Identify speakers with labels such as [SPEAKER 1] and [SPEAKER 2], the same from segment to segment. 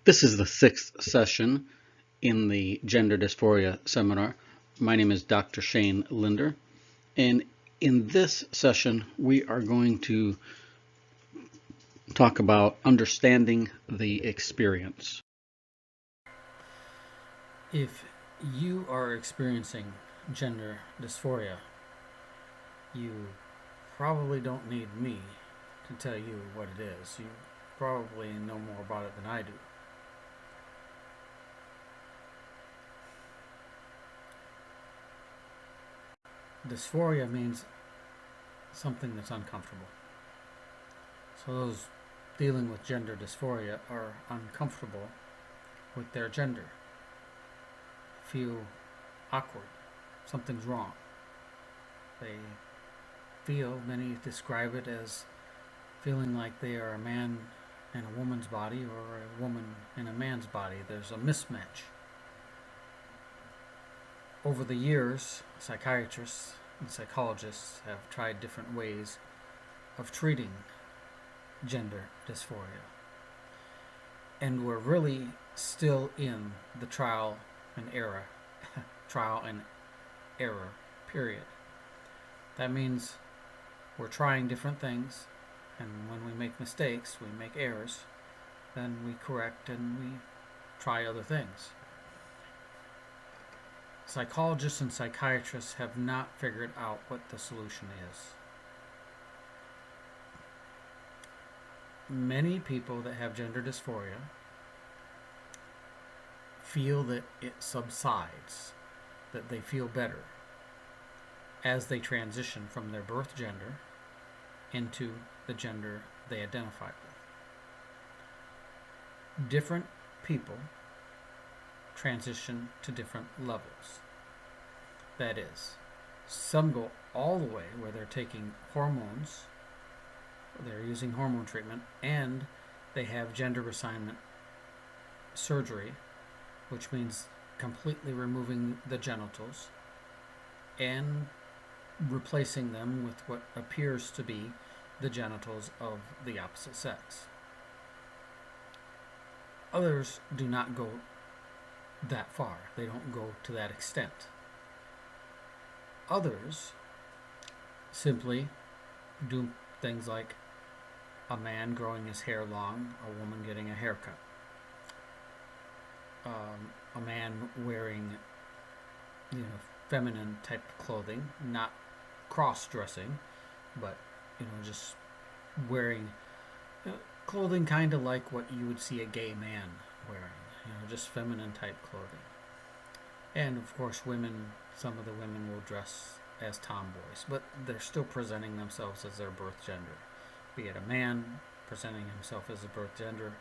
[SPEAKER 1] This is the sixth session in the Gender Dysphoria seminar. My name is Dr. Shane Linder, and in this session we are going to talk about understanding the experience.
[SPEAKER 2] If you are experiencing gender dysphoria, you probably don't need me to tell you what it is. You probably know more about it than I do. Dysphoria means something that's uncomfortable. So those dealing with gender dysphoria are uncomfortable with their gender, feel awkward, something's wrong. They many describe it as feeling like they are a man in a woman's body or a woman in a man's body. There's a mismatch. Over the years, psychiatrists and psychologists have tried different ways of treating gender dysphoria. And we're really still in the trial and error period. That means we're trying different things, and when we make mistakes, we make errors, then we correct and we try other things. Psychologists and psychiatrists have not figured out what the solution is. Many people that have gender dysphoria feel that it subsides, that they feel better as they transition from their birth gender into the gender they identify with. Different people transition to different levels. That is, some go all the way where they're taking hormones, they're using hormone treatment, and they have gender reassignment surgery, which means completely removing the genitals and replacing them with what appears to be the genitals of the opposite sex. Others do not go that far. They don't go to that extent. Others simply do things like a man growing his hair long, a woman getting a haircut, a man wearing feminine type clothing, not cross-dressing, but just wearing clothing kind of like what you would see a gay man wearing, just feminine type clothing. And of course, some of the women will dress as tomboys, but they're still presenting themselves as their birth gender, be it a man presenting himself as a birth gender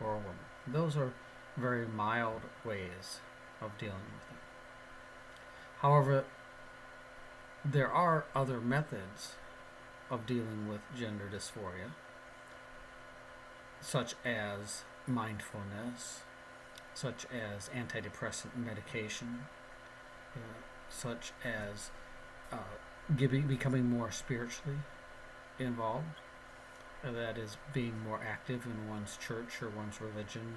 [SPEAKER 2] or a woman. Those are very mild ways of dealing with it. However, there are other methods of dealing with gender dysphoria, such as mindfulness, such as antidepressant medication, such as becoming more spiritually involved. That is, being more active in one's church or one's religion,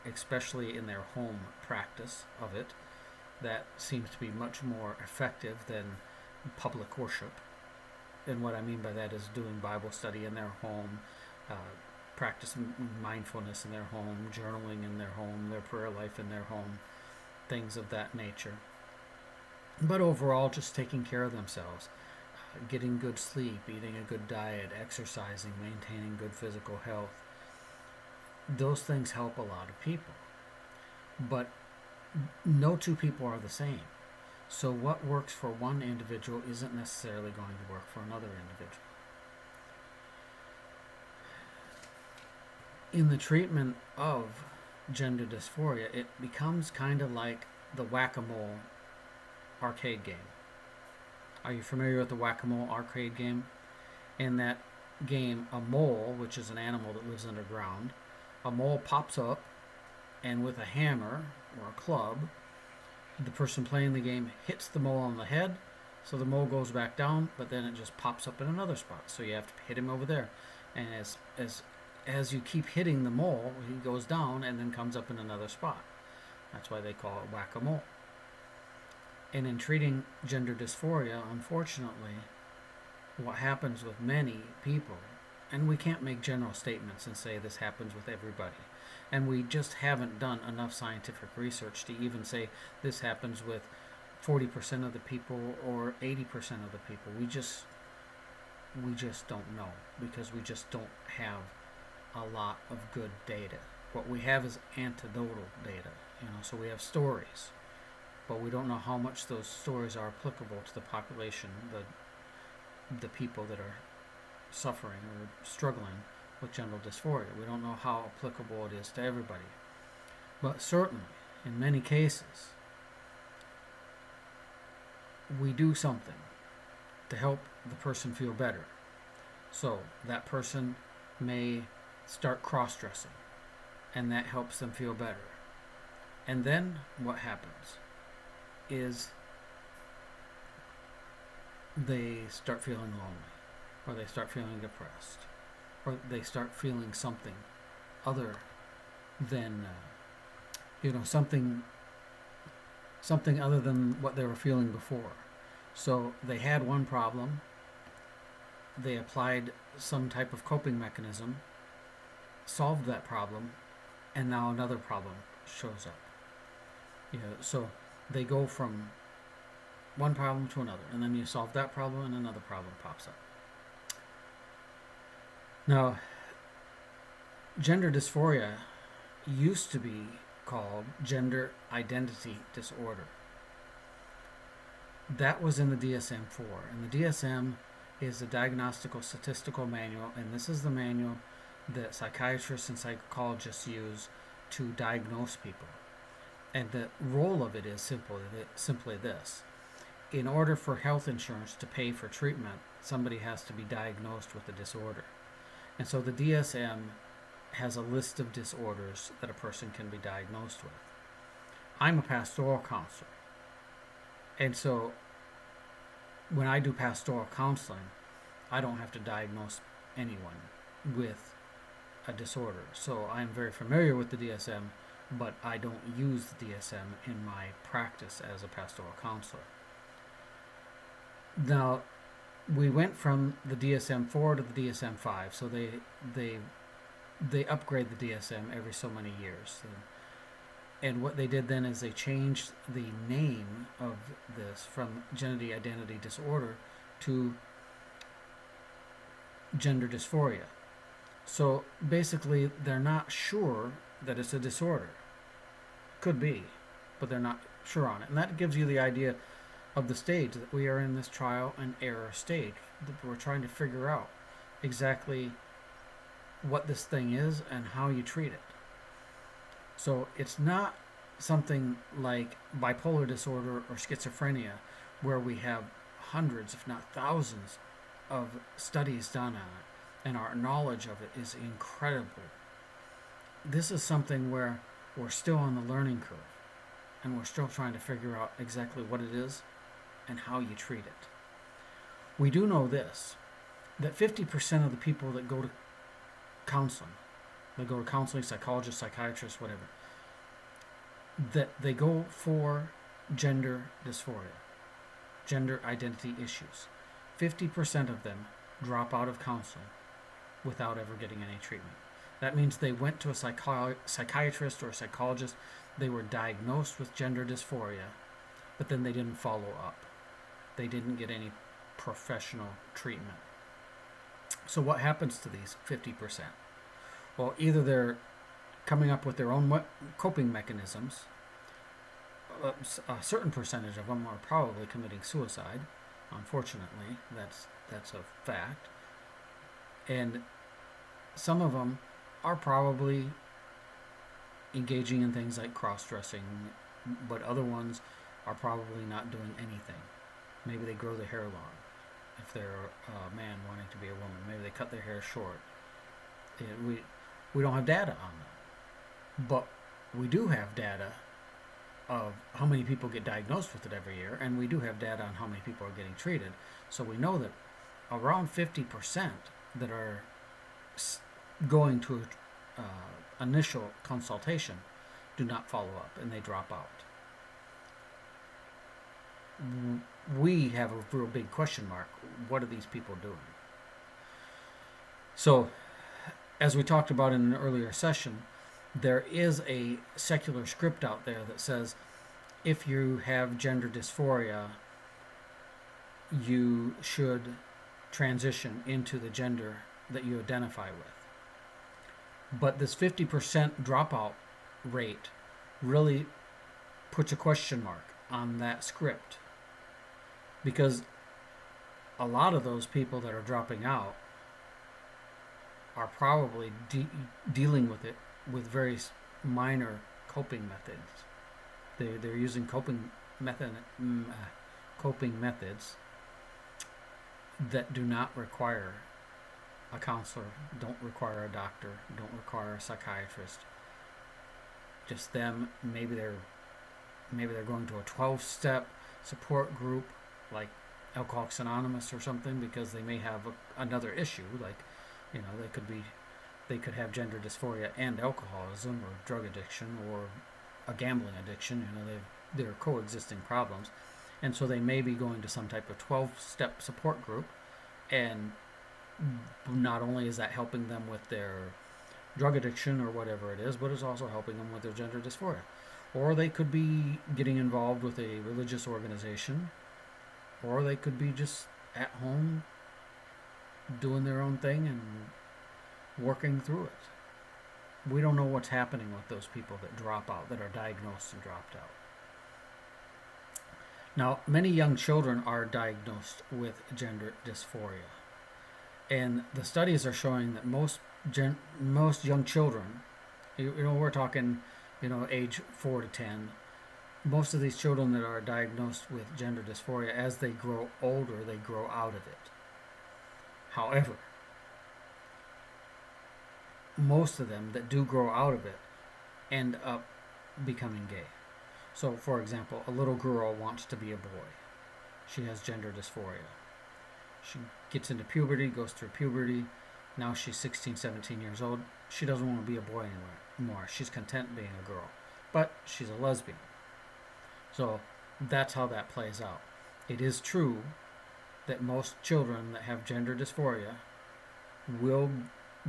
[SPEAKER 2] especially in their home practice of it. That seems to be much more effective than public worship. And what I mean by that is doing Bible study in their home, practicing mindfulness in their home, journaling in their home, their prayer life in their home, things of that nature. But overall, just taking care of themselves, getting good sleep, eating a good diet, exercising, maintaining good physical health. Those things help a lot of people. But no two people are the same. So what works for one individual isn't necessarily going to work for another individual. In the treatment of gender dysphoria, it becomes kind of like the whack-a-mole arcade game. Are you familiar with the whack-a-mole arcade game? In that game, a mole, which is an animal that lives underground, a mole pops up, and with a hammer or a club, the person playing the game hits the mole on the head, so the mole goes back down, but then it just pops up in another spot. So you have to hit him over there. And as as you keep hitting the mole, he goes down and then comes up in another spot. That's why they call it whack-a-mole. And in treating gender dysphoria, unfortunately, what happens with many people, and we can't make general statements and say this happens with everybody, and we just haven't done enough scientific research to even say this happens with 40% of the people or 80% of the people. We just don't know, because we just don't have a lot of good data. What we have is anecdotal data, so we have stories, but we don't know how much those stories are applicable to the population, the people that are suffering or struggling with gender dysphoria. We don't know how applicable it is to everybody. But certainly, in many cases, we do something to help the person feel better. So that person may start cross-dressing, and that helps them feel better. And then what happens is they start feeling lonely, or they start feeling depressed, or they start feeling something other than something other than what they were feeling before. So they had one problem, they applied some type of coping mechanism, solved that problem, and now another problem shows up. So they go from one problem to another, and then you solve that problem and another problem pops up. Now, gender dysphoria used to be called gender identity disorder. That was in the DSM-4, and the DSM is the Diagnostical Statistical Manual, and this is the manual that psychiatrists and psychologists use to diagnose people. And the role of it is simply this. In order for health insurance to pay for treatment, somebody has to be diagnosed with a disorder. And so the DSM has a list of disorders that a person can be diagnosed with. I'm a pastoral counselor. And so when I do pastoral counseling, I don't have to diagnose anyone with a disorder. So I'm very familiar with the DSM, but I don't use the DSM in my practice as a pastoral counselor. Now, we went from the DSM-4 to the DSM-5, so they upgrade the DSM every so many years. And what they did then is they changed the name of this from gender identity disorder to gender dysphoria. So basically, they're not sure that it's a disorder. Could be, but they're not sure on it. And that gives you the idea of the stage that we are in, this trial and error stage. We're trying to figure out exactly what this thing is and how you treat it. So it's not something like bipolar disorder or schizophrenia, where we have hundreds, if not thousands, of studies done on it, and our knowledge of it is incredible. This is something where we're still on the learning curve, and we're still trying to figure out exactly what it is and how you treat it. We do know this, that 50% of the people that go to counseling, psychologists, psychiatrists, whatever, that they go for gender dysphoria, gender identity issues. 50% of them drop out of counseling without ever getting any treatment. That means they went to a psychiatrist or a psychologist, they were diagnosed with gender dysphoria, but then they didn't follow up. They didn't get any professional treatment. So what happens to these 50%? Well, either they're coming up with their own coping mechanisms. A certain percentage of them are probably committing suicide. Unfortunately, that's a fact. And some of them are probably engaging in things like cross-dressing, but other ones are probably not doing anything. Maybe they grow their hair long if they're a man wanting to be a woman. Maybe they cut their hair short. We don't have data on that. But we do have data of how many people get diagnosed with it every year, and we do have data on how many people are getting treated. So we know that around 50% that are going to initial consultation do not follow up and they drop out. We have a real big question mark. What are these people doing? So, as we talked about in an earlier session, there is a secular script out there that says if you have gender dysphoria, you should transition into the gender that you identify with. But this 50% dropout rate really puts a question mark on that script, because a lot of those people that are dropping out are probably dealing with it with very minor coping methods. They're using coping methods that do not require a counselor, don't require a doctor, don't require a psychiatrist. Just them. Maybe they're going to a 12-step support group like Alcoholics Anonymous or something, because they may have another issue, like, they could have gender dysphoria and alcoholism or drug addiction or a gambling addiction. They're coexisting problems, and so they may be going to some type of 12-step support group, and not only is that helping them with their drug addiction or whatever it is, but it's also helping them with their gender dysphoria. Or they could be getting involved with a religious organization, or they could be just at home doing their own thing and working through it. We don't know what's happening with those people that drop out, that are diagnosed and dropped out. Now, many young children are diagnosed with gender dysphoria, and the studies are showing that most young children, we're talking, age 4 to 10, most of these children that are diagnosed with gender dysphoria, as they grow older, they grow out of it. However, most of them that do grow out of it end up becoming gay. So, for example, a little girl wants to be a boy. She has gender dysphoria. She gets into puberty, goes through puberty. Now she's 16, 17 years old. She doesn't want to be a boy anymore. She's content being a girl. But she's a lesbian. So that's how that plays out. It is true that most children that have gender dysphoria will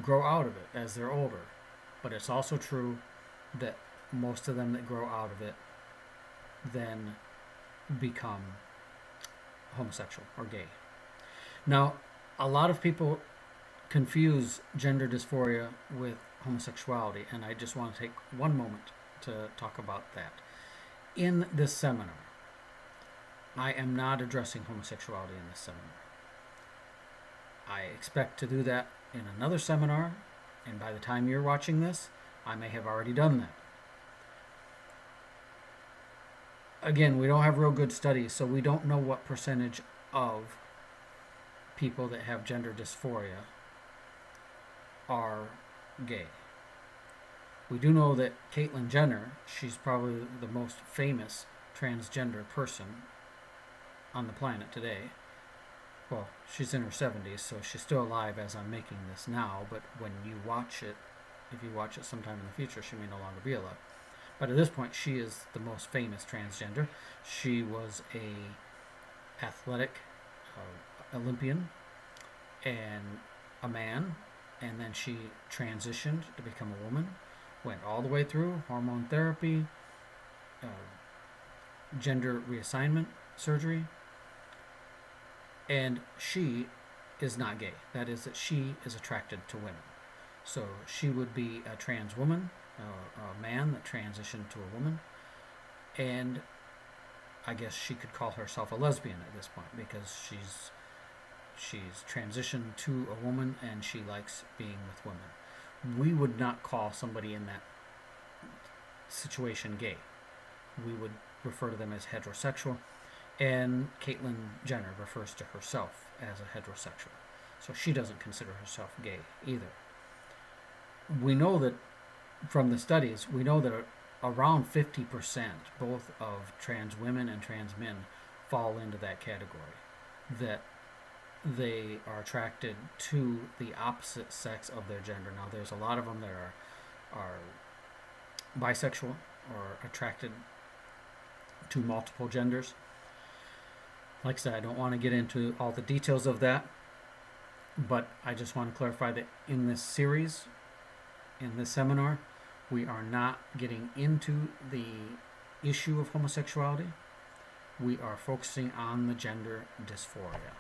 [SPEAKER 2] grow out of it as they're older. But it's also true that most of them that grow out of it then become homosexual or gay. Now, a lot of people confuse gender dysphoria with homosexuality, and I just want to take one moment to talk about that. In this seminar, I am not addressing homosexuality in this seminar. I expect to do that in another seminar, and by the time you're watching this, I may have already done that. Again, we don't have real good studies, so we don't know what percentage of people that have gender dysphoria are gay. We do know that Caitlyn Jenner, she's probably the most famous transgender person on the planet today. Well, she's in her 70s, so she's still alive as I'm making this now, but when you watch it, if you watch it sometime in the future, she may no longer be alive. But at this point, she is the most famous transgender. She was a athletic Olympian and a man, and then she transitioned to become a woman, went all the way through hormone therapy, gender reassignment surgery, and she is not gay. That is, that she is attracted to women. So she would be a trans woman, a man that transitioned to a woman, and I guess she could call herself a lesbian at this point, because she's transitioned to a woman and she likes being with women. We would not call somebody in that situation gay. We would refer to them as heterosexual, and Caitlyn Jenner refers to herself as a heterosexual. So she doesn't consider herself gay either. We know that from the studies, we know that around 50% both of trans women and trans men fall into that category, that they are attracted to the opposite sex of their gender. Now, there's a lot of them that are bisexual or attracted to multiple genders. Like I said, I don't want to get into all the details of that, but I just want to clarify that in this series, in this seminar, we are not getting into the issue of homosexuality. We are focusing on the gender dysphoria.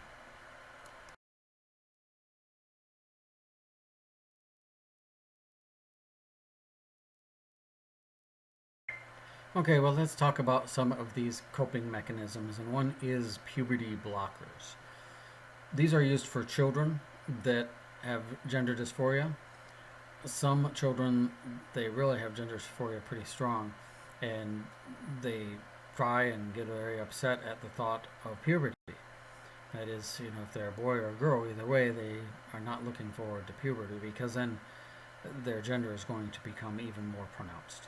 [SPEAKER 2] Okay, well, let's talk about some of these coping mechanisms, and one is puberty blockers. These are used for children that have gender dysphoria. Some children, they really have gender dysphoria pretty strong, and they cry and get very upset at the thought of puberty. That is, if they're a boy or a girl, either way, they are not looking forward to puberty, because then their gender is going to become even more pronounced.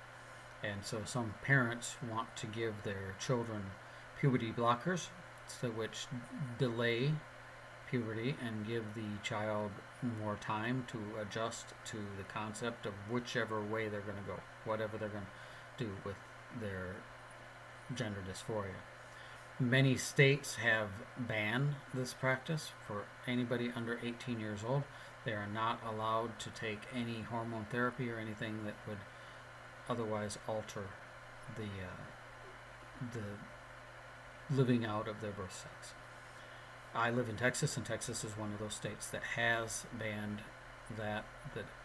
[SPEAKER 2] And so some parents want to give their children puberty blockers, which delay puberty and give the child more time to adjust to the concept of whichever way they're going to go, whatever they're going to do with their gender dysphoria. Many states have banned this practice for anybody under 18 years old. They are not allowed to take any hormone therapy or anything that would otherwise alter the living out of their birth sex. I live in Texas, and Texas is one of those states that has banned that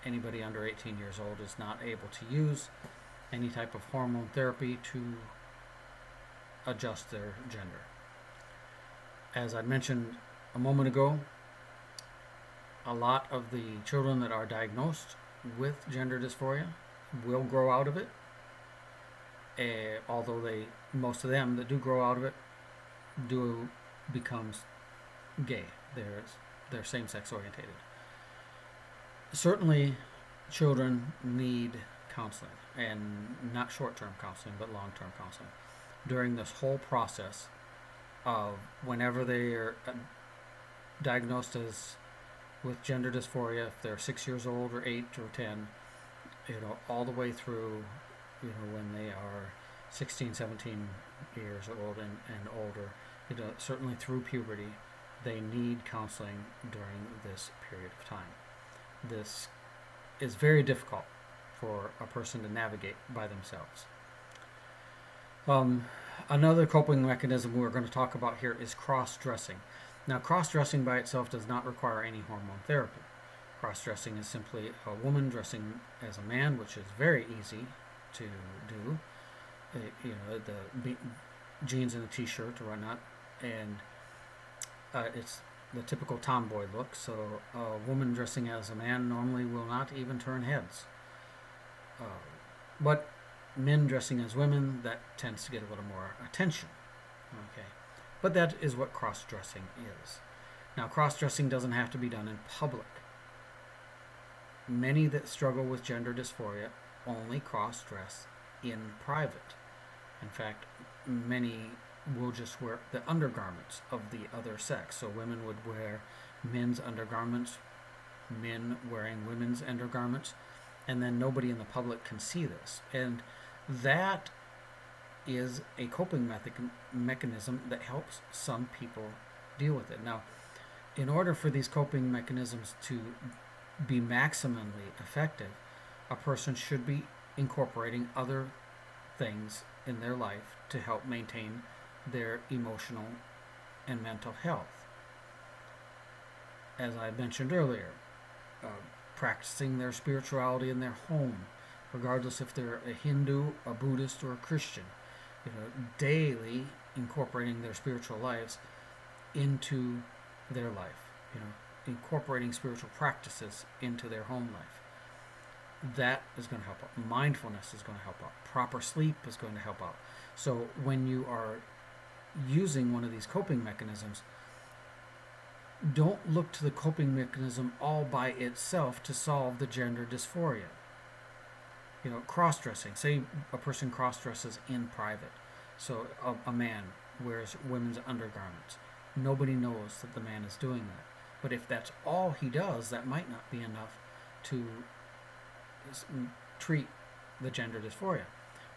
[SPEAKER 2] anybody under 18 years old is not able to use any type of hormone therapy to adjust their gender. As I mentioned a moment ago, a lot of the children that are diagnosed with gender dysphoria will grow out of it, although most of them that do grow out of it do become gay. They're same-sex orientated. Certainly, children need counseling, and not short-term counseling, but long-term counseling during this whole process of whenever they are diagnosed as with gender dysphoria, if they're 6 years old or 8 or 10, all the way through, when they are 16, 17 years old and older, certainly through puberty, they need counseling during this period of time. This is very difficult for a person to navigate by themselves. Another coping mechanism we're going to talk about here is cross-dressing. Now, cross-dressing by itself does not require any hormone therapy. Cross-dressing is simply a woman dressing as a man, which is very easy to do. The jeans and a t-shirt or whatnot, and it's the typical tomboy look. So a woman dressing as a man normally will not even turn heads. But men dressing as women, that tends to get a little more attention. Okay, but that is what cross-dressing is. Now, cross-dressing doesn't have to be done in public. Many that struggle with gender dysphoria only cross-dress in private. In fact, many will just wear the undergarments of the other sex. So women would wear men's undergarments, men wearing women's undergarments, and then nobody in the public can see this. And that is a coping mechanism that helps some people deal with it. Now, in order for these coping mechanisms to be maximally effective, a person should be incorporating other things in their life to help maintain their emotional and mental health. As I mentioned earlier, practicing their spirituality in their home, regardless if they're a Hindu, a Buddhist, or a Christian. Daily incorporating their spiritual lives into their life. Incorporating spiritual practices into their home life. That is going to help out. Mindfulness is going to help out. Proper sleep is going to help out. So when you are using one of these coping mechanisms, don't look to the coping mechanism all by itself to solve the gender dysphoria. Cross-dressing. Say a person cross-dresses in private. So a man wears women's undergarments. Nobody knows that the man is doing that. But if that's all he does, that might not be enough to treat the gender dysphoria.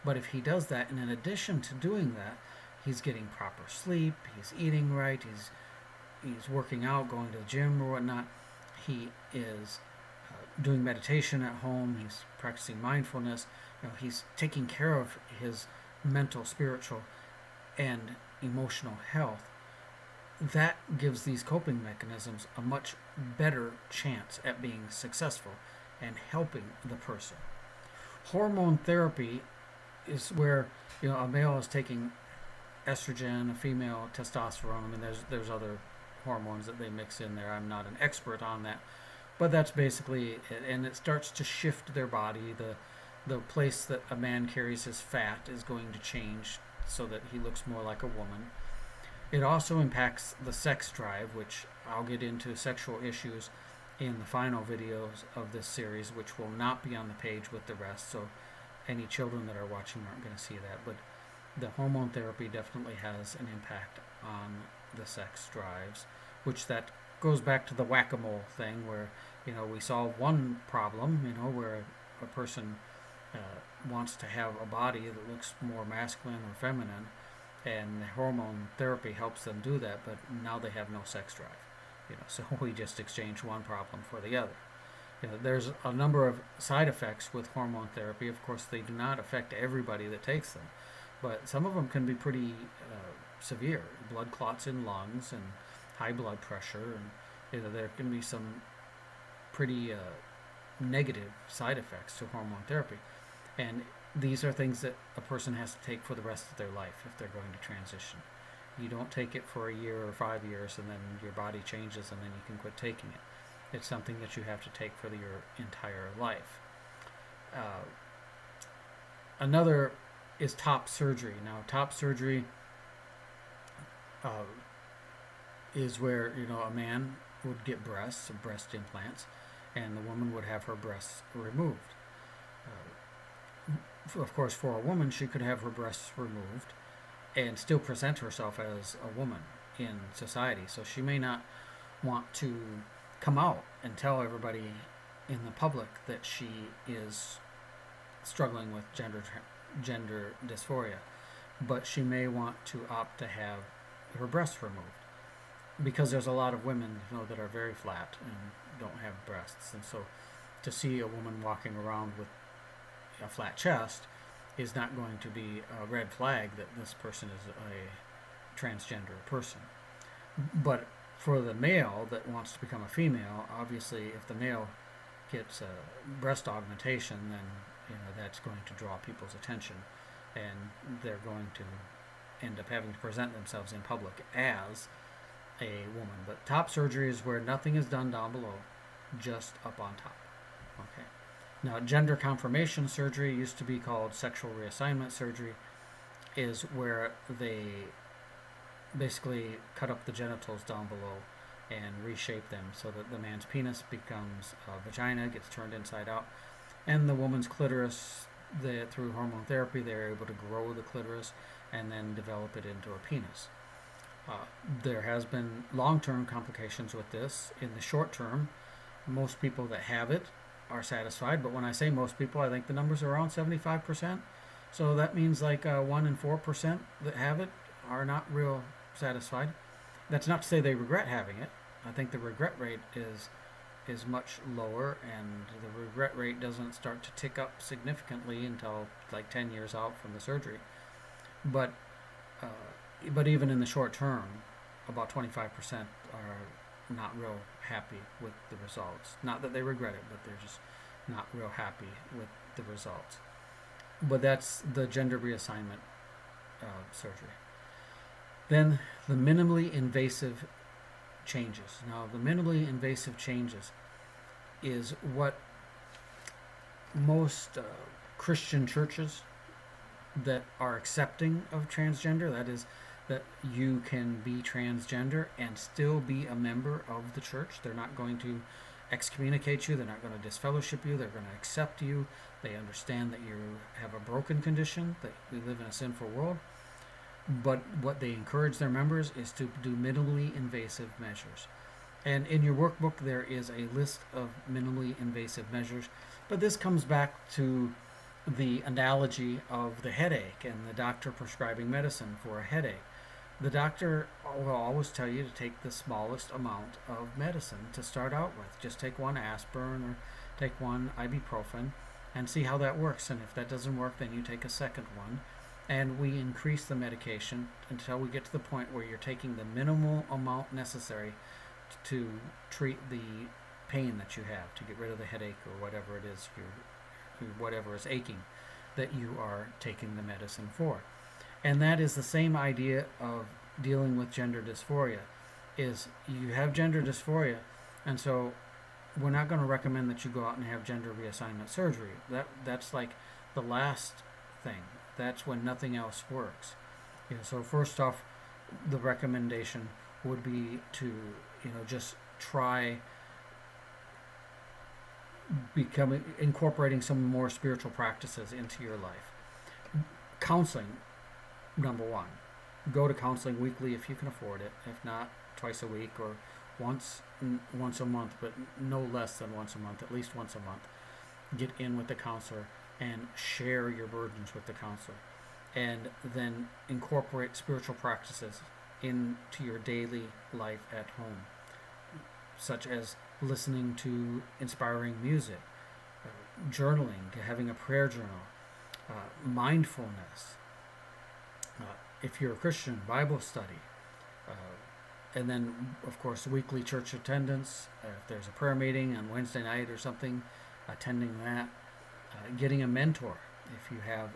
[SPEAKER 2] But if he does that, and in addition to doing that, he's getting proper sleep, he's eating right, he's working out, going to the gym or whatnot, he is doing meditation at home, he's practicing mindfulness, he's taking care of his mental, spiritual, and emotional health, that gives these coping mechanisms a much better chance at being successful and helping the person. Hormone therapy is where a male is taking estrogen, a female testosterone, and there's other hormones that they mix in there. I'm not an expert on that, but that's basically it. And it starts to shift their body. The place that a man carries his fat is going to change so that he looks more like a woman. It also impacts the sex drive, which I'll get into sexual issues in the final videos of this series, which will not be on the page with the rest, so any children that are watching aren't going to see that. But the hormone therapy definitely has an impact on the sex drives, which that goes back to the whack-a-mole thing where, we solve one problem, where a person wants to have a body that looks more masculine or feminine, and hormone therapy helps them do that, but now they have no sex drive. So we just exchange one problem for the other. There's a number of side effects with hormone therapy. Of course, they do not affect everybody that takes them, but some of them can be pretty severe. Blood clots in lungs and high blood pressure, and there can be some pretty negative side effects to hormone therapy. And these are things that a person has to take for the rest of their life if they're going to transition. You don't take it for a year or 5 years and then your body changes and then you can quit taking it. It's something that you have to take for your entire life. Another is top surgery. Now, top surgery is where a man would get breast implants, and the woman would have her breasts removed. Of course, for a woman, she could have her breasts removed and still present herself as a woman in society. So she may not want to come out and tell everybody in the public that she is struggling with gender dysphoria, but she may want to opt to have her breasts removed, because there's a lot of women that are very flat and don't have breasts, and so to see a woman walking around with a flat chest is not going to be a red flag that this person is a transgender person. But for the male that wants to become a female, obviously if the male gets a breast augmentation, then that's going to draw people's attention, and they're going to end up having to present themselves in public as a woman. But top surgery is where nothing is done down below, just up on top. Okay. Now, gender confirmation surgery used to be called sexual reassignment surgery, is where they basically cut up the genitals down below and reshape them so that the man's penis becomes a vagina, gets turned inside out, and the woman's clitoris, through hormone therapy, they're able to grow the clitoris and then develop it into a penis. There has been long-term complications with this. In the short term, most people that have it are satisfied, but when I say most people, I think the numbers are around 75%. So that means like 1 in 4% that have it are not real satisfied. That's not to say they regret having it. I think the regret rate is much lower, and the regret rate doesn't start to tick up significantly until like 10 years out from the surgery. But even in the short term, about 25% are not real happy with the results. Not that they regret it, but they're just not real happy with the results. But that's the gender reassignment surgery. Then the minimally invasive changes. Now, the minimally invasive changes is what most Christian churches that are accepting of transgender, that is, that you can be transgender and still be a member of the church. They're not going to excommunicate you. They're not going to disfellowship you. They're going to accept you. They understand that you have a broken condition, that we live in a sinful world. But what they encourage their members is to do minimally invasive measures. And in your workbook, there is a list of minimally invasive measures. But this comes back to the analogy of the headache and the doctor prescribing medicine for a headache. The doctor will always tell you to take the smallest amount of medicine to start out with. Just take one aspirin or take one ibuprofen and see how that works. And if that doesn't work, then you take a second one. And we increase the medication until we get to the point where you're taking the minimal amount necessary to treat the pain that you have, to get rid of the headache or whatever it is, whatever is aching that you are taking the medicine for. And that is the same idea of dealing with gender dysphoria. Is you have gender dysphoria, and so we're not going to recommend that you go out and have gender reassignment surgery. That's like the last thing. That's when nothing else works. So first off, the recommendation would be to just try incorporating some more spiritual practices into your life. Counseling, number one. Go to counseling weekly if you can afford it. If not, twice a week or once a month, but no less than once a month, at least once a month. Get in with the counselor and share your burdens with the counselor. And then incorporate spiritual practices into your daily life at home, such as listening to inspiring music, journaling, having a prayer journal, mindfulness. If you're a Christian, Bible study. And then, of course, weekly church attendance. If there's a prayer meeting on Wednesday night or something, attending that. Getting a mentor if you have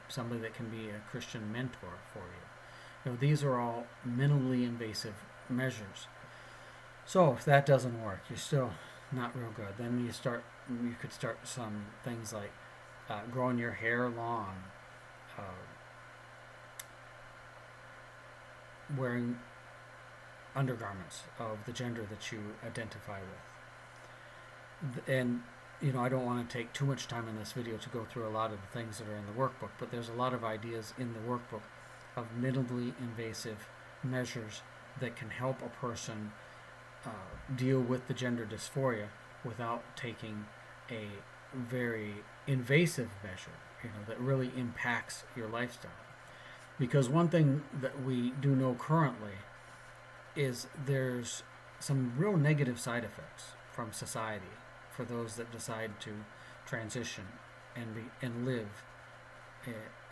[SPEAKER 2] somebody that can be a Christian mentor for you. These are all minimally invasive measures. So if that doesn't work, you're still not real good. Then you could start some things like growing your hair long, wearing undergarments of the gender that you identify with. And I don't want to take too much time in this video to go through a lot of the things that are in the workbook, but there's a lot of ideas in the workbook of minimally invasive measures that can help a person deal with the gender dysphoria without taking a very invasive measure, that really impacts your lifestyle. Because one thing that we do know currently is there's some real negative side effects from society for those that decide to transition and live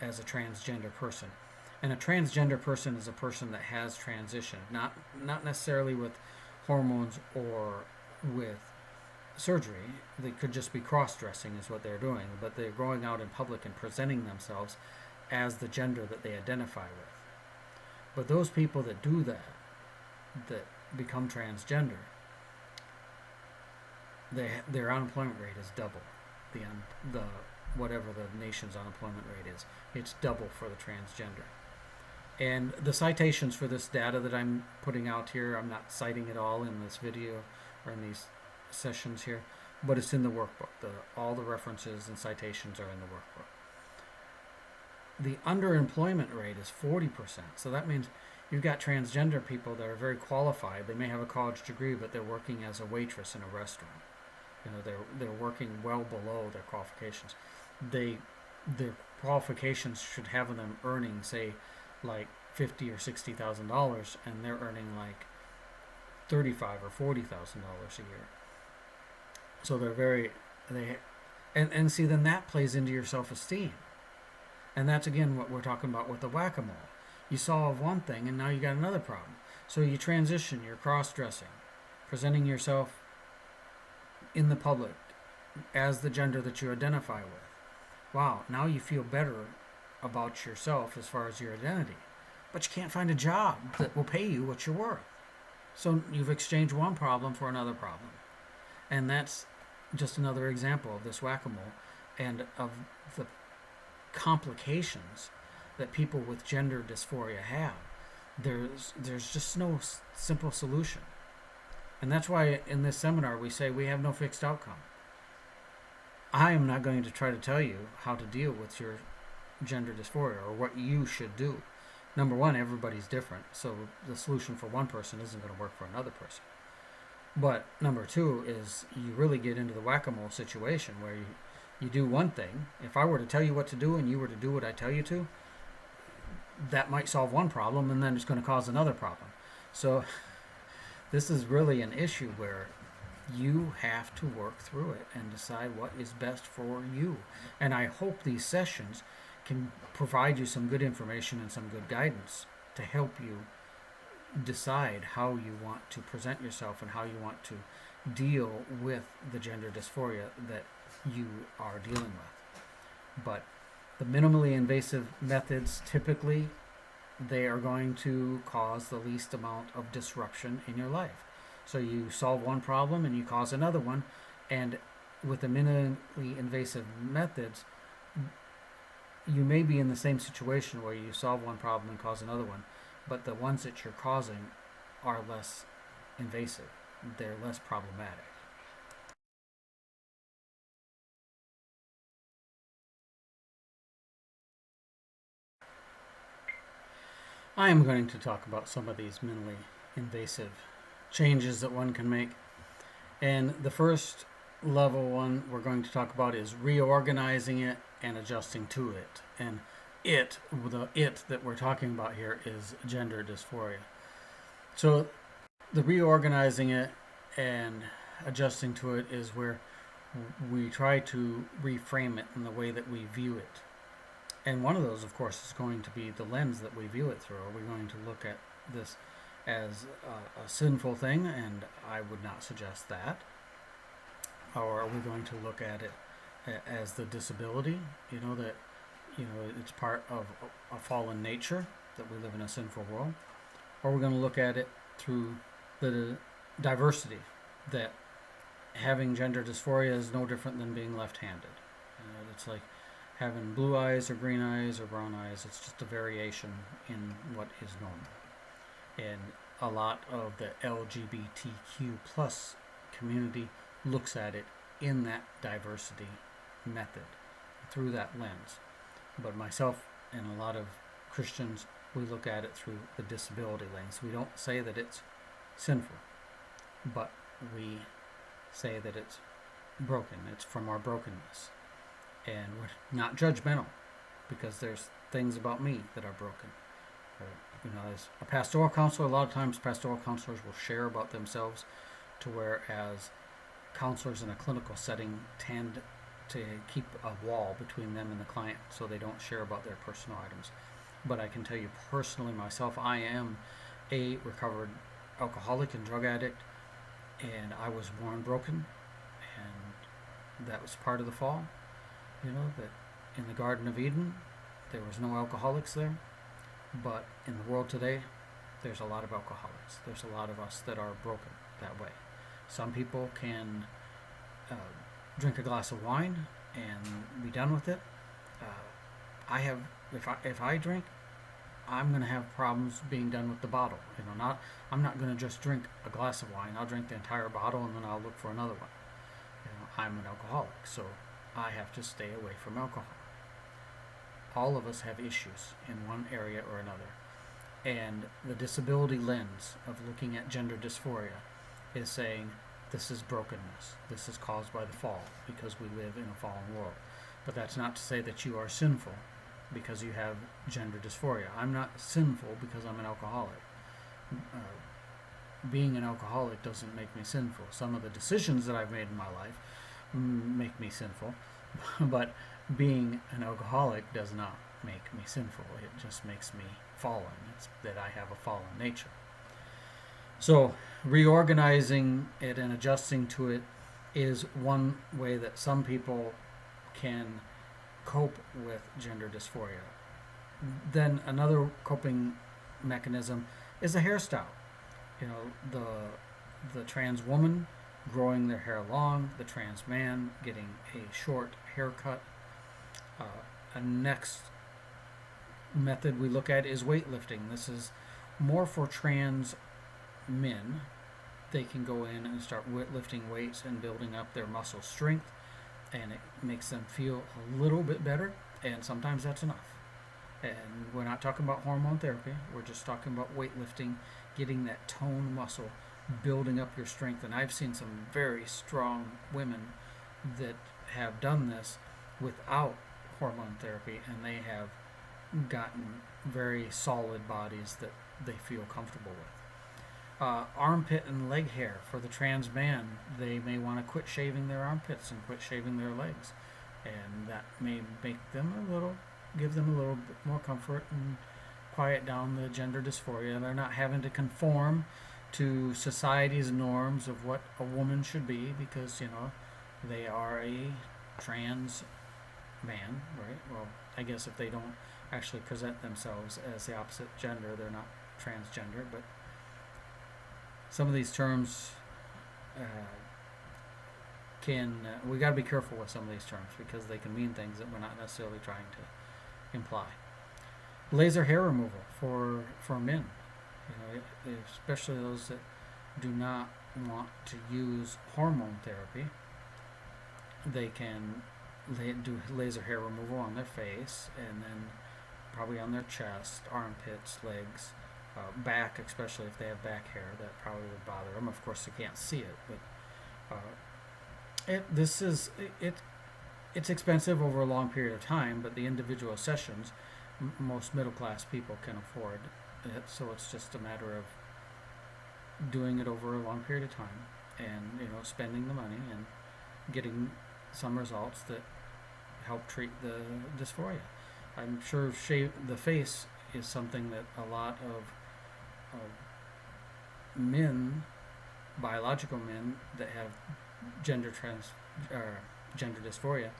[SPEAKER 2] as a transgender person. And a transgender person is a person that has transitioned, not necessarily with hormones or with surgery. They could just be cross-dressing is what they're doing, but they're going out in public and presenting themselves as the gender that they identify with. But those people that do that become transgender, their unemployment rate is double the whatever the nation's unemployment rate is. It's double for the transgender. And the citations for this data that I'm putting out here, I'm not citing it all in this video or in these sessions here, but it's in the workbook. All the references and citations are in the workbook. The underemployment rate is 40%. So that means you've got transgender people that are very qualified. They may have a college degree, but they're working as a waitress in a restaurant. They're working well below their qualifications. Their qualifications should have them earning, say, like $50,000 or $60,000, and they're earning like $35,000 or $40,000 a year. So and see, then that plays into your self-esteem, and that's again what we're talking about with the whack-a-mole. You solve one thing, and now you got another problem. So you transition, you're cross-dressing, presenting yourself in the public as the gender that you identify with. Wow, now you feel better about yourself as far as your identity, but you can't find a job that will pay you what you're worth. So you've exchanged one problem for another problem. And that's just another example of this whack-a-mole and of the complications that people with gender dysphoria have. There's just no simple solution. And that's why in this seminar we say we have no fixed outcome. I am not going to try to tell you how to deal with your gender dysphoria or what you should do. number one, everybody's different, so the solution for one person isn't going to work for another person. But number two is you really get into the whack-a-mole situation where you do one thing. If I were to tell you what to do and you were to do what I tell you to, that might solve one problem, and then it's going to cause another problem. So this is really an issue where you have to work through it and decide what is best for you. And I hope these sessions can provide you some good information and some good guidance to help you decide how you want to present yourself and how you want to deal with the gender dysphoria that you are dealing with. But the minimally invasive methods, typically they are going to cause the least amount of disruption in your life. So you solve one problem and you cause another one, and with the minimally invasive methods, you may be in the same situation where you solve one problem and cause another one, but the ones that you're causing are less invasive. They're less problematic. I am going to talk about some of these minimally invasive changes that one can make. And the first level one we're going to talk about is reorganizing it and adjusting to it. And the it that we're talking about here is gender dysphoria. So the reorganizing it and adjusting to it is where we try to reframe it in the way that we view it. And one of those, of course, is going to be the lens that we view it through. Are we going to look at this as a sinful thing? And I would not suggest that. Or are we going to look at it as the disability? That it's part of a fallen nature, that we live in a sinful world. Or we're going to look at it through the diversity, that having gender dysphoria is no different than being left-handed. It's like having blue eyes or green eyes or brown eyes. It's just a variation in what is normal. And a lot of the LGBTQ plus community looks at it in that diversity method, through that lens. But myself and a lot of Christians, we look at it through the disability lens. We don't say that it's sinful, but we say that it's broken. It's from our brokenness. And we're not judgmental, because there's things about me that are broken. As a pastoral counselor, a lot of times pastoral counselors will share about themselves, to whereas counselors in a clinical setting tend to keep a wall between them and the client, so they don't share about their personal items. But I can tell you personally, myself, I am a recovered alcoholic and drug addict, and I was born broken, and that was part of the fall. That in the Garden of Eden, there was no alcoholics there, but in the world today, there's a lot of alcoholics. There's a lot of us that are broken that way. Some people can drink a glass of wine and be done with it. If I drink, I'm going to have problems being done with the bottle. I'm not going to just drink a glass of wine. I'll drink the entire bottle and then I'll look for another one. I'm an alcoholic, so I have to stay away from alcohol. All of us have issues in one area or another. And the disability lens of looking at gender dysphoria is saying, this is brokenness. This is caused by the fall, because we live in a fallen world. But that's not to say that you are sinful because you have gender dysphoria. I'm not sinful because I'm an alcoholic. Being an alcoholic doesn't make me sinful. Some of the decisions that I've made in my life make me sinful, but being an alcoholic does not make me sinful. It just makes me fallen. It's that I have a fallen nature. So reorganizing it and adjusting to it is one way that some people can cope with gender dysphoria. Then another coping mechanism is a hairstyle. The trans woman growing their hair long, the trans man getting a short haircut. A next method we look at is weightlifting. This is more for trans men. They can go in and start lifting weights and building up their muscle strength, and it makes them feel a little bit better, and sometimes that's enough. And we're not talking about hormone therapy. We're just talking about weightlifting, getting that tone muscle, building up your strength. And I've seen some very strong women that have done this without hormone therapy, and they have gotten very solid bodies that they feel comfortable with. Armpit and leg hair for the trans man, they may want to quit shaving their armpits and quit shaving their legs, and that may make them give them a little bit more comfort and quiet down the gender dysphoria. They're not having to conform to society's norms of what a woman should be, because they are a trans man, right? Well, I guess if they don't actually present themselves as the opposite gender, they're not transgender. But some of these terms we got to be careful with some of these terms, because they can mean things that we're not necessarily trying to imply. Laser hair removal for men, especially those that do not want to use hormone therapy. They can do laser hair removal on their face, and then probably on their chest, armpits, legs, back, especially if they have back hair. That probably would bother them. Of course, they can't see it, but it's expensive over a long period of time. But the individual sessions, most middle class people can afford it, so it's just a matter of doing it over a long period of time, and spending the money and getting some results that help treat the dysphoria. I'm sure the face is something that a lot of men, biological men that have gender dysphoria,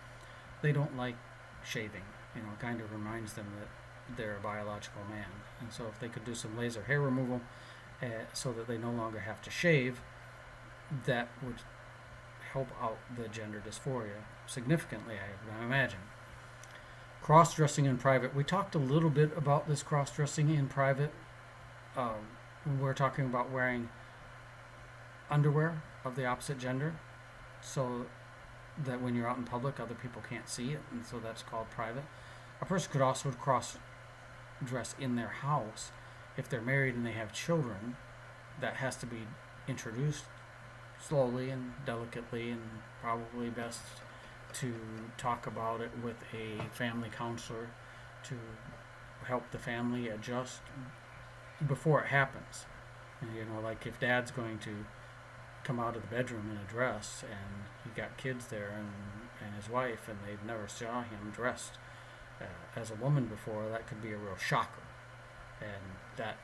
[SPEAKER 2] they don't like shaving. It kind of reminds them that they're a biological man. And so if they could do some laser hair removal so that they no longer have to shave, that would help out the gender dysphoria significantly, I imagine. Cross-dressing in private. We talked a little bit about this cross-dressing in private. We're talking about wearing underwear of the opposite gender, so that when you're out in public, other people can't see it, and so that's called private. A person could also cross-dress in their house. If they're married and they have children, that has to be introduced slowly and delicately, and probably best to talk about it with a family counselor to help the family adjust before it happens. And, like if dad's going to come out of the bedroom in a dress, and you got kids there and his wife, and they've never saw him dressed as a woman before, that could be a real shocker, and that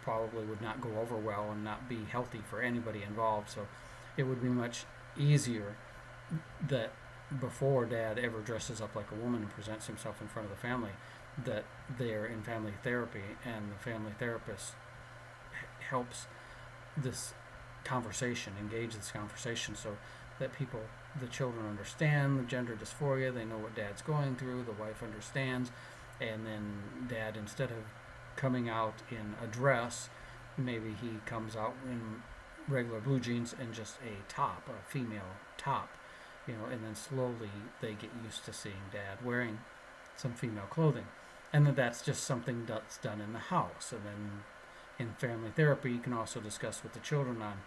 [SPEAKER 2] probably would not go over well and not be healthy for anybody involved. So it would be much easier that before dad ever dresses up like a woman and presents himself in front of the family, that they're in family therapy, and the family therapist helps this conversation, engage this conversation, so that the children understand the gender dysphoria, they know what dad's going through, the wife understands, and then dad, instead of coming out in a dress, maybe he comes out in regular blue jeans and just a top, a female top, and then slowly they get used to seeing dad wearing some female clothing, and that's just something that's done in the house. And then in family therapy, you can also discuss with the children on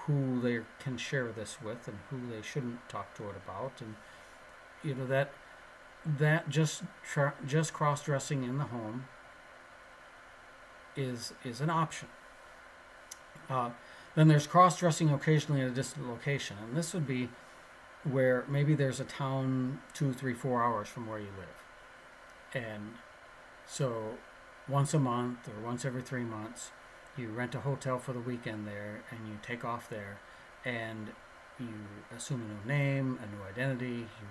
[SPEAKER 2] who they can share this with and who they shouldn't talk to it about, and that just cross-dressing in the home is an option. Then there's cross-dressing occasionally at a distant location, and this would be where maybe there's a town 2, 3, 4 hours from where you live, and so once a month or once every 3 months, you rent a hotel for the weekend there, and you take off there, and you assume a new name, a new identity, you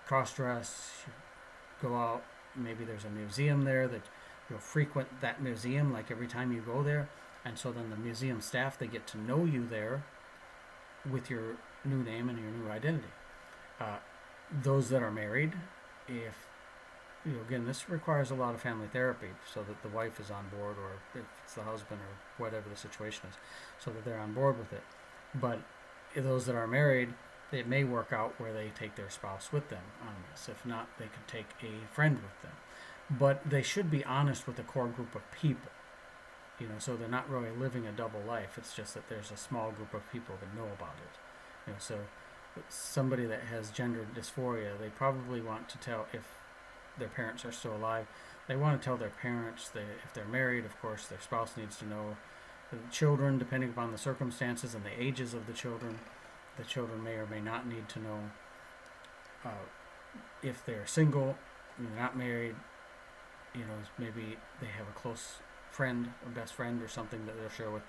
[SPEAKER 2] cross-dress, you go out, maybe there's a museum there that you'll frequent that museum like every time you go there, and so then the museum staff, they get to know you there with your new name and your new identity. Those that are married, if again, this requires a lot of family therapy so that the wife is on board, or if it's the husband or whatever the situation is, so that they're on board with it. But those that are married, It may work out where they take their spouse with them on this. If not, they could take a friend with them. But they should be honest with a core group of people, so they're not really living a double life. It's just that there's a small group of people that know about it. So somebody that has gender dysphoria, they probably want to tell, if their parents are still alive, they want to tell their parents. If they're married, of course, their spouse needs to know. The children, depending upon the circumstances and the ages of the children may or may not need to know. If they're single, not married, maybe they have a close friend, a best friend, or something that they'll share with.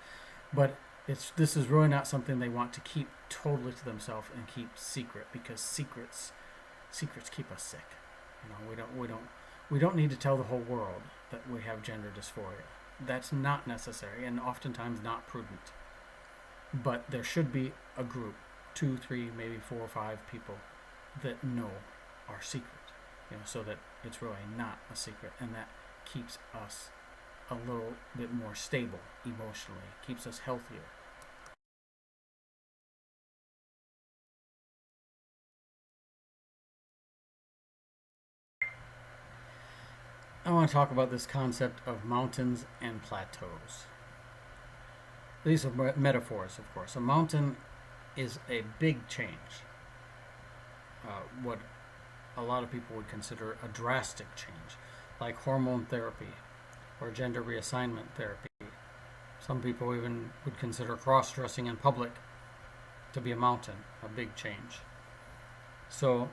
[SPEAKER 2] But this is really not something they want to keep totally to themselves and keep secret, because secrets keep us sick. We don't need to tell the whole world that we have gender dysphoria. That's not necessary and oftentimes not prudent. But there should be a group, 2, 3, maybe 4 or 5 people that know our secret, so that it's really not a secret, and that keeps us a little bit more stable emotionally, keeps us healthier. I want to talk about this concept of mountains and plateaus. These are metaphors, of course. A mountain is a big change, what a lot of people would consider a drastic change, like hormone therapy or gender reassignment therapy. Some people even would consider cross-dressing in public to be a mountain, a big change. So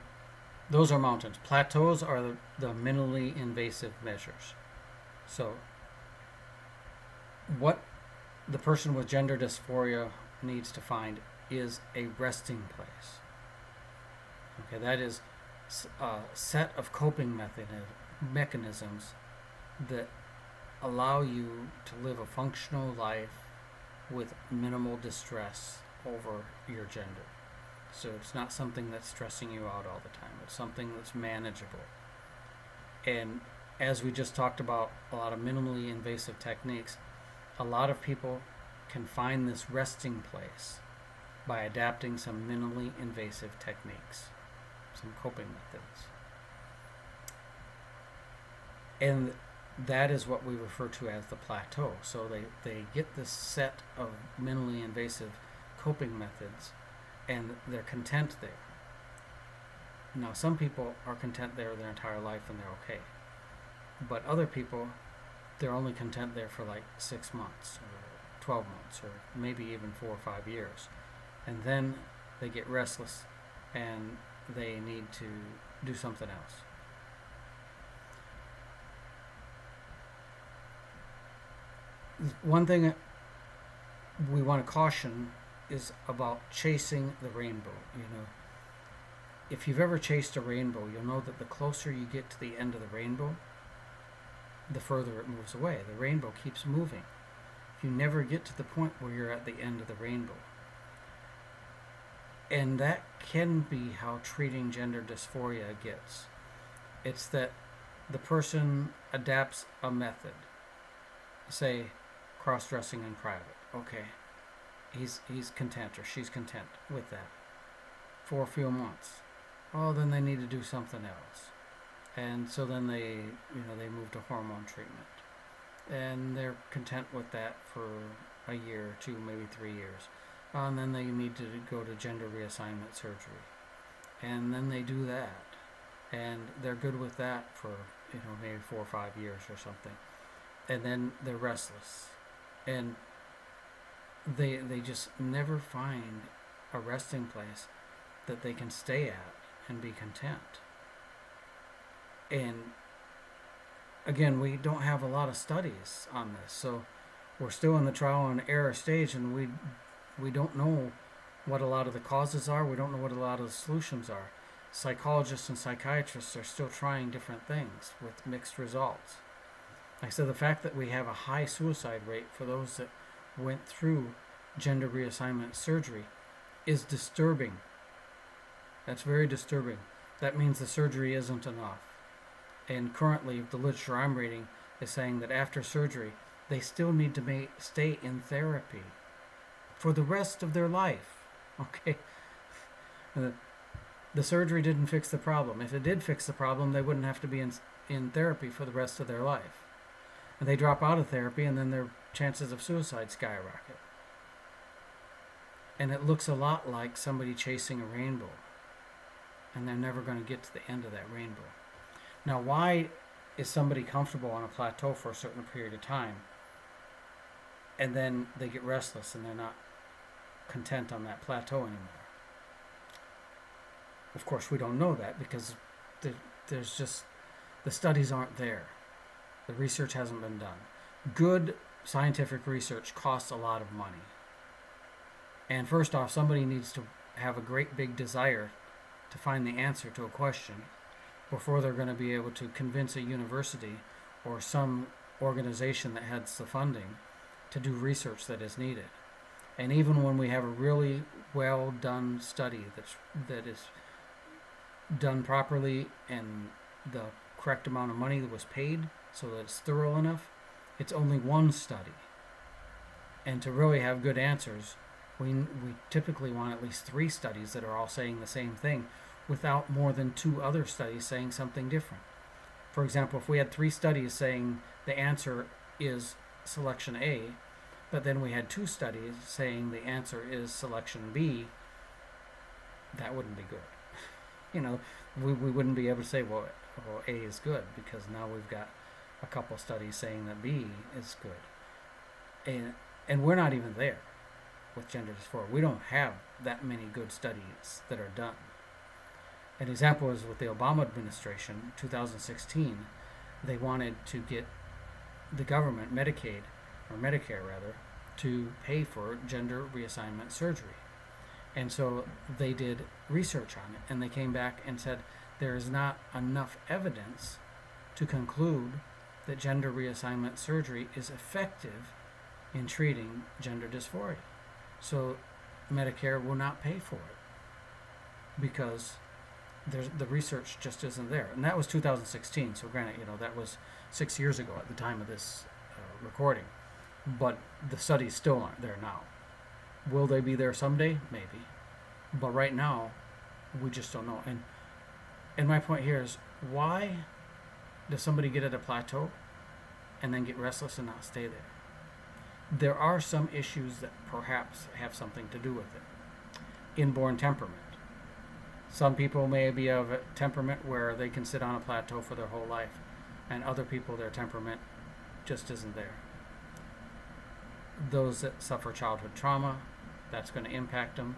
[SPEAKER 2] those are mountains. Plateaus are the minimally invasive measures. So what the person with gender dysphoria needs to find is a resting place. Okay, that is a set of coping mechanisms that allow you to live a functional life with minimal distress over your gender. So it's not something that's stressing you out all the time. It's something that's manageable. And as we just talked about, a lot of minimally invasive techniques, a lot of people can find this resting place by adapting some minimally invasive techniques, some coping methods. And that is what we refer to as the plateau. So they get this set of minimally invasive coping methods, and they're content there. Now, some people are content there their entire life and they're okay. But other people, they're only content there for like 6 months or 12 months or maybe even 4 or 5 years. And then they get restless and they need to do something else. One thing we want to caution is about chasing the rainbow. If you've ever chased a rainbow, you'll know that the closer you get to the end of the rainbow, the further it moves away. The rainbow keeps moving. You never get to the point where you're at the end of the rainbow. And that can be how treating gender dysphoria gets. It's that the person adapts a method. Say, cross-dressing in private. Okay, he's content or she's content with that for a few months. Oh, then they need to do something else. And so then they move to hormone treatment. And they're content with that for a year or 2, maybe 3 years. And then they need to go to gender reassignment surgery. And then they do that. And they're good with that for, maybe 4 or 5 years or something. And then they're restless. And they just never find a resting place that they can stay at and be content. And again, we don't have a lot of studies on this, so we're still in the trial and error stage, and we don't know what a lot of the causes are. We don't know what a lot of the solutions are. Psychologists and psychiatrists are still trying different things with mixed results. Like I said, the fact that we have a high suicide rate for those that went through gender reassignment surgery is disturbing. That's very disturbing. That means the surgery isn't enough. And currently, the literature I'm reading is saying that after surgery, they still need to stay in therapy for the rest of their life. Okay? Uh, the surgery didn't fix the problem. If it did fix the problem, they wouldn't have to be in therapy for the rest of their life. And they drop out of therapy, and then their chances of suicide skyrocket. And it looks a lot like somebody chasing a rainbow, and they're never going to get to the end of that rainbow. Now, why is somebody comfortable on a plateau for a certain period of time, and then they get restless and they're not content on that plateau anymore? Of course, we don't know that because there's just, the studies aren't there. The research hasn't been done. Good scientific research costs a lot of money. And first off, somebody needs to have a great big desire to find the answer to a question before they're going to be able to convince a university or some organization that has the funding to do research that is needed. And even when we have a really well done study that is done properly and the correct amount of money that was paid so that it's thorough enough, it's only one study. And to really have good answers, we typically want at least 3 studies that are all saying the same thing without more than 2 other studies saying something different. For example, if we had 3 studies saying the answer is selection A, but then we had 2 studies saying the answer is selection B, that wouldn't be good. We wouldn't be able to say, well, A is good, because now we've got a couple studies saying that B is good. And we're not even there with gender dysphoria. We don't have that many good studies that are done. An example is with the Obama administration, 2016, they wanted to get the government, Medicaid, or Medicare rather, to pay for gender reassignment surgery. And so they did research on it, and they came back and said there is not enough evidence to conclude that gender reassignment surgery is effective in treating gender dysphoria. So Medicare will not pay for it because the research just isn't there. And that was 2016, so granted, that was 6 years ago at the time of this recording. But the studies still aren't there now. Will they be there someday? Maybe. But right now, we just don't know. And my point here is, why does somebody get at a plateau and then get restless and not stay there? There are some issues that perhaps have something to do with it. Inborn temperament. Some people may be of a temperament where they can sit on a plateau for their whole life, and other people, their temperament just isn't there. Those that suffer childhood trauma, that's going to impact them.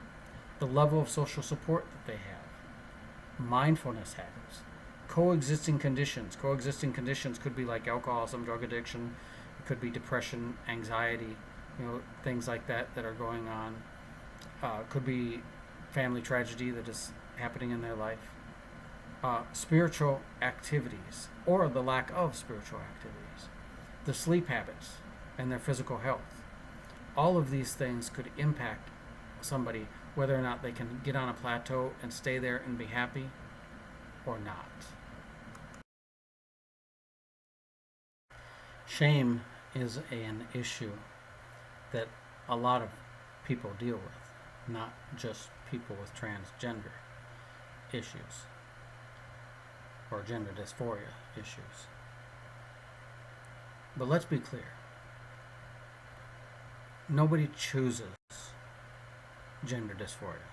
[SPEAKER 2] The level of social support that they have. Mindfulness habits. Coexisting conditions. Coexisting conditions could be like alcoholism, drug addiction. It could be depression, anxiety, things like that are going on. Could be family tragedy that is happening in their life. Spiritual activities, or the lack of spiritual activities. The sleep habits and their physical health. All of these things could impact somebody, whether or not they can get on a plateau and stay there and be happy or not. Shame is an issue that a lot of people deal with, not just people with transgender issues or gender dysphoria issues. But let's be clear. Nobody chooses gender dysphoria.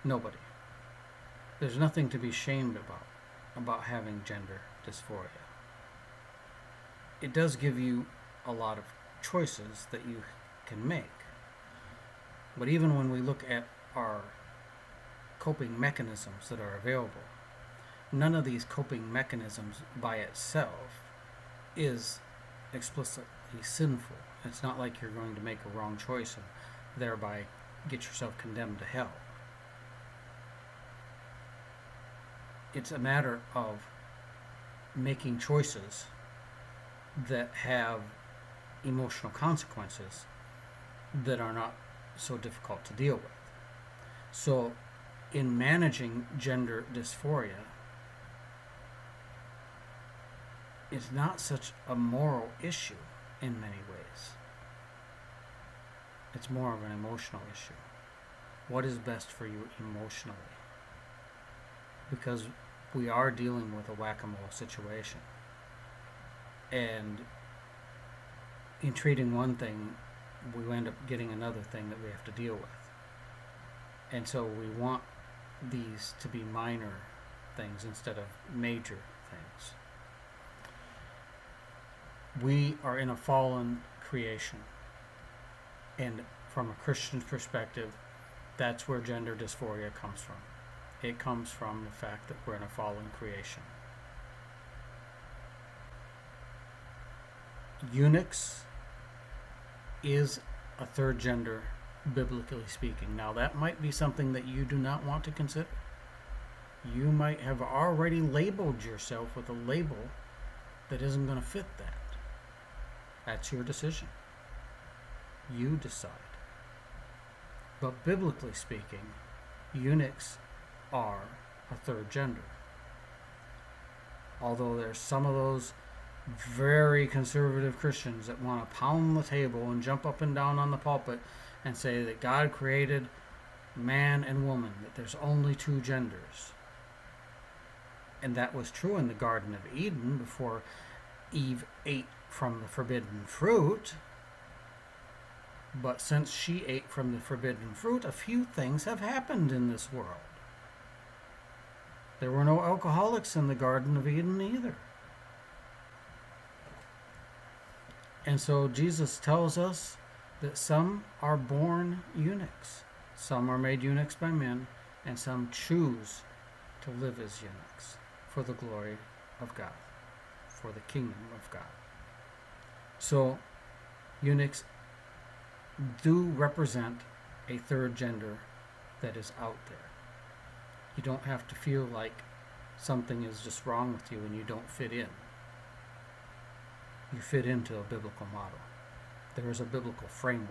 [SPEAKER 2] Nobody. There's nothing to be shamed about having gender dysphoria. It does give you a lot of choices that you can make. But even when we look at our coping mechanisms that are available, none of these coping mechanisms by itself is explicitly sinful. It's not like you're going to make a wrong choice and thereby get yourself condemned to hell. It's a matter of making choices that have emotional consequences that are not so difficult to deal with. So, in managing gender dysphoria, it's not such a moral issue in many ways. It's more of an emotional issue. what is best for you emotionally. Because we are dealing with a whack-a-mole situation. And in treating one thing, we end up getting another thing that we have to deal with. And so we want these to be minor things instead of major things. We are in a fallen creation. And from a Christian perspective, that's where gender dysphoria comes from. It comes from the fact that we're in a fallen creation. Eunuchs is a third gender, biblically speaking. Now, that might be something that you do not want to consider. You might have already labeled yourself with a label that isn't going to fit that. That's your decision. You decide. But biblically speaking, eunuchs are a third gender. Although there's some of those very conservative Christians that want to pound the table and jump up and down on the pulpit and say that God created man and woman, that there's only two genders. And that was true in the Garden of Eden before Eve ate from the forbidden fruit. But since she ate from the forbidden fruit, a few things have happened in this world. There were no alcoholics in the Garden of Eden either. And so Jesus tells us that some are born eunuchs, some are made eunuchs by men, and some choose to live as eunuchs for the glory of God, for the kingdom of God. So eunuchs do represent a third gender that is out there. You don't have to feel like something is just wrong with you and you don't fit in. You fit into a biblical model. There is a biblical framework.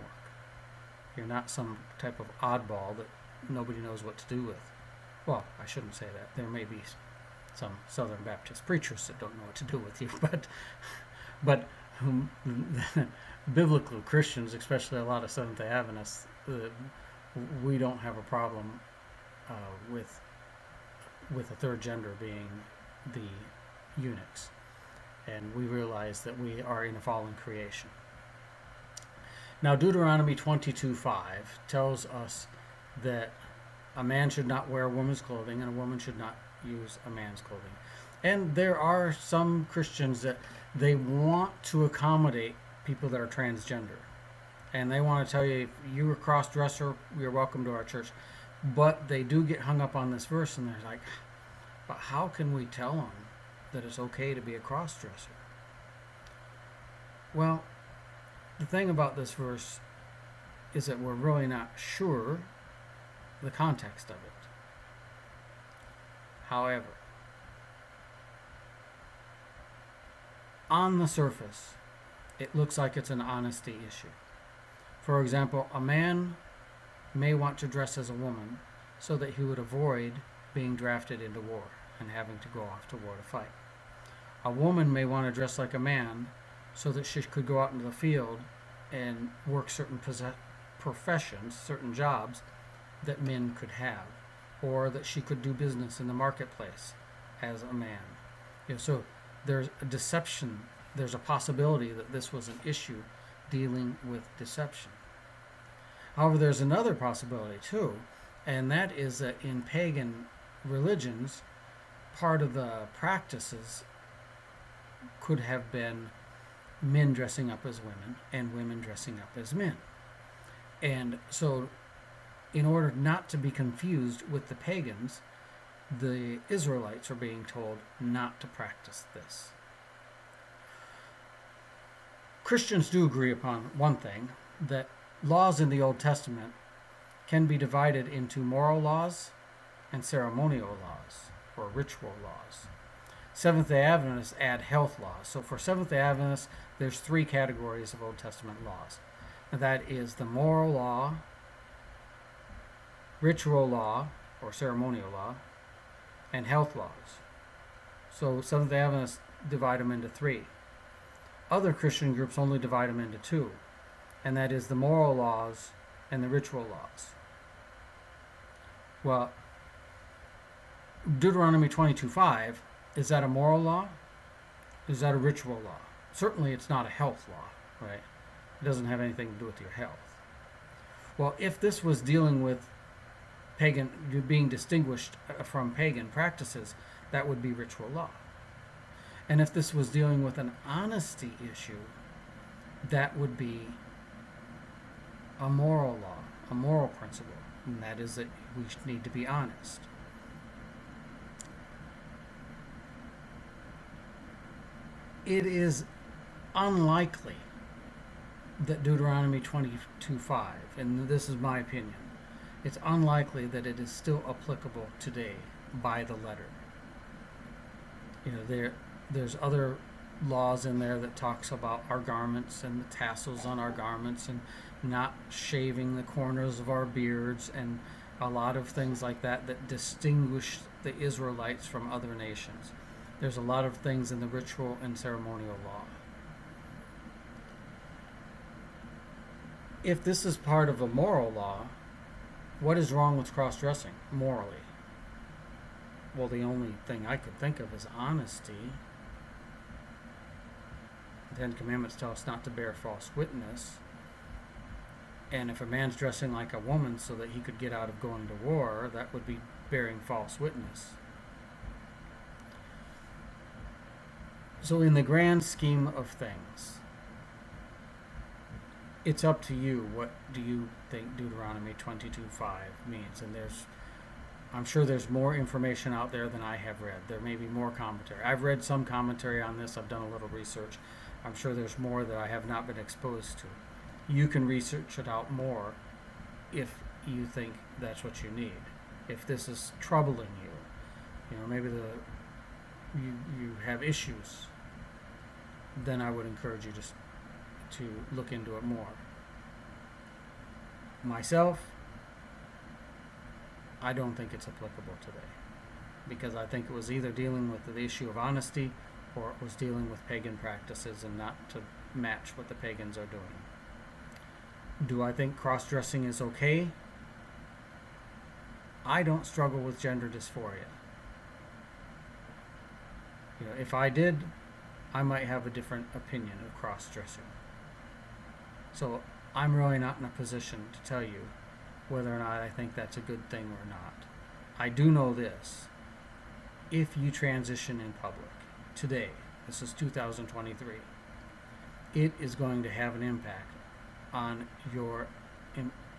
[SPEAKER 2] You're not some type of oddball that nobody knows what to do with. Well, I shouldn't say that. There may be some Southern Baptist preachers that don't know what to do with you, but biblical Christians, especially a lot of Seventh-day Adventists, we don't have a problem with a third gender being the eunuchs. And we realize that we are in a fallen creation. Now, Deuteronomy 22:5 tells us that a man should not wear a woman's clothing and a woman should not use a man's clothing. And there are some Christians that they want to accommodate people that are transgender. And they want to tell you, if you're a cross-dresser, you're welcome to our church. But they do get hung up on this verse, and they're like, but how can we tell them that it's okay to be a cross-dresser? Well, the thing about this verse is that we're really not sure the context of it. However, on the surface, it looks like it's an honesty issue. For example, a man may want to dress as a woman so that he would avoid being drafted into war and having to go off to war to fight. A woman may want to dress like a man so that she could go out into the field and work certain professions, certain jobs that men could have, or that she could do business in the marketplace as a man. So there's a deception. There's a possibility that this was an issue dealing with deception. However, there's another possibility too, and that is that in pagan religions, part of the practices could have been men dressing up as women and women dressing up as men. And so, in order not to be confused with the pagans, the Israelites are being told not to practice this. Christians do agree upon one thing, that laws in the Old Testament can be divided into moral laws and ceremonial laws, or ritual laws. Seventh-day Adventists add health laws. So for Seventh-day Adventists, there's three categories of Old Testament laws. And that is the moral law, ritual law, or ceremonial law, and health laws. So Seventh-day Adventists divide them into three. Other Christian groups only divide them into two, and that is the moral laws and the ritual laws. Well, Deuteronomy 22:5, is that a moral law? Is that a ritual law? Certainly it's not a health law, right? It doesn't have anything to do with your health. Well, if this was dealing with pagan, being distinguished from pagan practices, that would be ritual law. And if this was dealing with an honesty issue, that would be a moral law, a moral principle, and that is that we need to be honest. It is unlikely that Deuteronomy 22:5, and this is my opinion, it's unlikely that it is still applicable today by the letter. There's other laws in there that talks about our garments and the tassels on our garments and not shaving the corners of our beards and a lot of things like that that distinguish the Israelites from other nations. There's a lot of things in the ritual and ceremonial law. If this is part of a moral law, what is wrong with cross-dressing morally? Well, the only thing I could think of is honesty. The Ten Commandments tell us not to bear false witness. And if a man's dressing like a woman so that he could get out of going to war, that would be bearing false witness. So in the grand scheme of things, it's up to you. What do you think Deuteronomy 22:5 means? And I'm sure there's more information out there than I have read. There may be more commentary. I've read some commentary on this. I've done a little research. I'm sure there's more that I have not been exposed to. You can research it out more if you think that's what you need. If this is troubling you, maybe you have issues, then I would encourage you to look into it more. Myself, I don't think it's applicable today, because I think it was either dealing with the issue of honesty or it was dealing with pagan practices and not to match what the pagans are doing. Do I think cross-dressing is okay? I don't struggle with gender dysphoria. If I did, I might have a different opinion of cross-dressing. So I'm really not in a position to tell you whether or not I think that's a good thing or not. I do know this. If you transition in public today, this is 2023, it is going to have an impact on your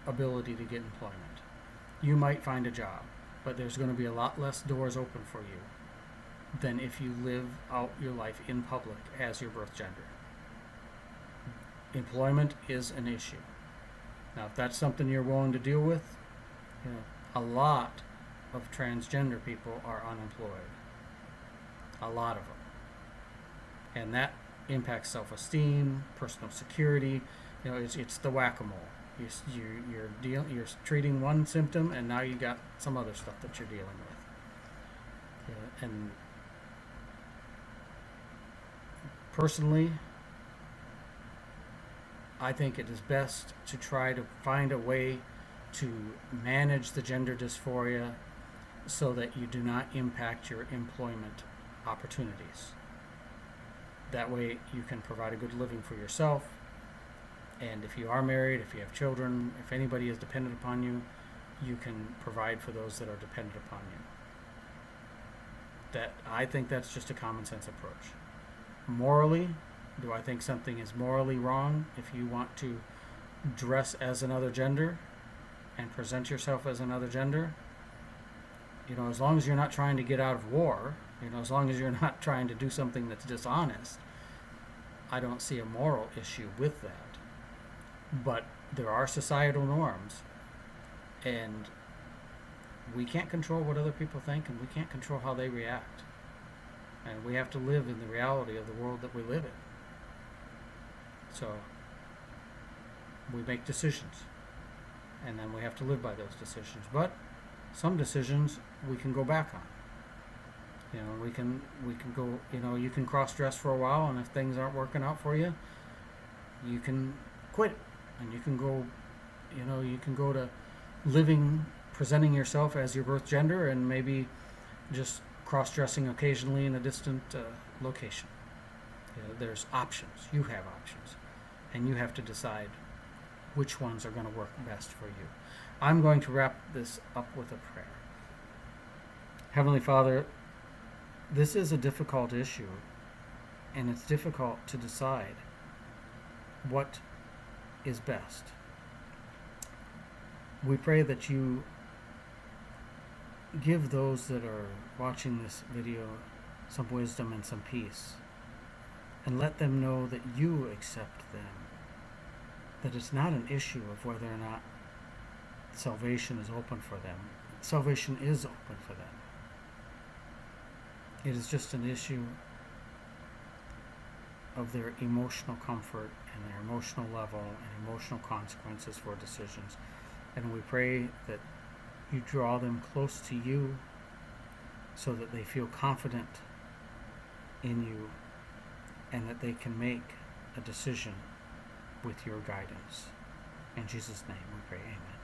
[SPEAKER 2] ability to get employment. You might find a job, but there's going to be a lot less doors open for you than if you live out your life in public as your birth gender. Employment is an issue. Now, if that's something you're willing to deal with, a lot of transgender people are unemployed. A lot of them. And that impacts self-esteem, personal security. It's the whack-a-mole. You're treating one symptom, and now you got some other stuff that you're dealing with. And personally, I think it is best to try to find a way to manage the gender dysphoria so that you do not impact your employment opportunities. That way you can provide a good living for yourself, and if you are married, if you have children, if anybody is dependent upon you, you can provide for those that are dependent upon you. I think that's just a common sense approach. Morally, do I think something is morally wrong if you want to dress as another gender and present yourself as another gender? As long as you're not trying to get out of war, as long as you're not trying to do something that's dishonest, I don't see a moral issue with that. But there are societal norms, and we can't control what other people think, and we can't control how they react. And we have to live in the reality of the world that we live in. So we make decisions, and then we have to live by those decisions. But some decisions we can go back on. We can go. You can cross-dress for a while, and if things aren't working out for you, you can quit, and you can go. You can go to living presenting yourself as your birth gender and maybe just cross-dressing occasionally in a distant location. There's options. You have options. And you have to decide which ones are going to work best for you. I'm going to wrap this up with a prayer. Heavenly Father, this is a difficult issue, and it's difficult to decide what is best. We pray that you give those that are watching this video some wisdom and some peace, and let them know that you accept them, that it's not an issue of whether or not salvation is open for them. Salvation is open for them. It is just an issue of their emotional comfort and their emotional level and emotional consequences for decisions. And we pray that you draw them close to you so that they feel confident in you and that they can make a decision with your guidance. In Jesus' name we pray, amen.